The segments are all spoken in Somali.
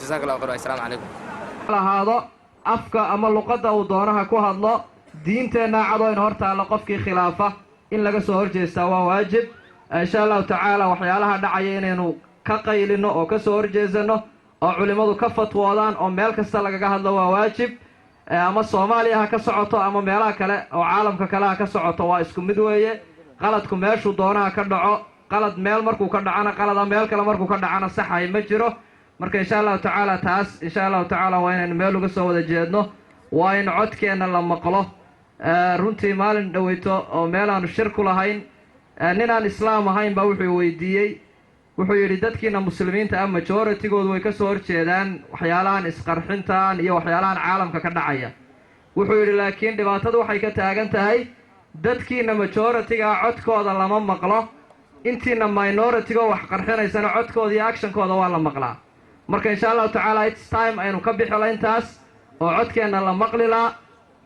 جزاك الله خير والسلام عليكم هذا أفكا أما لقطة ودونها كهضلا دينتنا عضوين هرتا لقفك خلافة إن لقى سهر جيستا واجب إن شاء الله تعالى وحيالها دعيين إنه كقيلنا أو كسهر جيزنا أو علماء كفت وضان أو مالك استلقى هذا واجب أما الصومالية كسعطة أما مالها كلا أو عالم كلا كسعطة واسكم مدوية قلدكم ماشوا دونها كدعو قلد ميل مركو كدعانا قلد ميل كلا مركو كدعانا صحة يمجره marka insha Allah ta'ala taas insha Allah ta'ala waa inaan meel uga soo wada jeedno waa in codkeena la maqlo runtii maalin dhaweyto oo meel aan shir ku lahayn ninaan islaam ahayn baa wuxuu weydiiyey wuxuu yidhi dadkiina muslimiinta ah majority-goodu way ka soo horjeedaan waxyaalahan isqarxintaan iyo waxyaalahan caalamka ka dhacaya wuxuu yidhi laakiin dhibaatadu waxay ka taagan tahay dadkiina majority-ga codkooda lama maqlo intiina minority-ga wax qarxinaysana codkooda iyo action-kooda waa la maqlaa marka insha Allah ta'ala it's time aynu ka bixilo intaas oo codkeena la maqli laa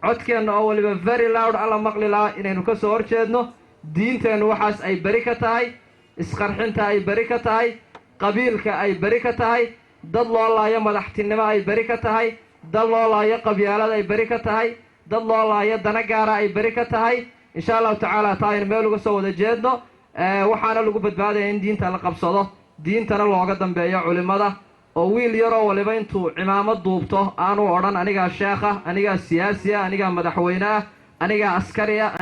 codkeena oo waliba very loud alla maqli laa inaynu ka soo horjeedno diinteenu waxaas ay bari ka tahay isqarxinta ay bari ka tahay qabiilka ay bari ka tahay dad loo laayo madaxtinimo ay bari ka tahay dad loo laayo qabyaalada ay bari ka tahay dad loo laayo dana gaara ay bari ka tahay insha Allah ta'ala taayna meel uga soo wada jeedno waxaana lagu badbaadaya in diinta la qabsado diintana looga dambeeyo culimada oo wiil yaroo waliba intuu cimaamad duubto aanu odhan anigaa sheekha anigaa siyaasi ah anigaa madaxweyne ah anigaa askari ah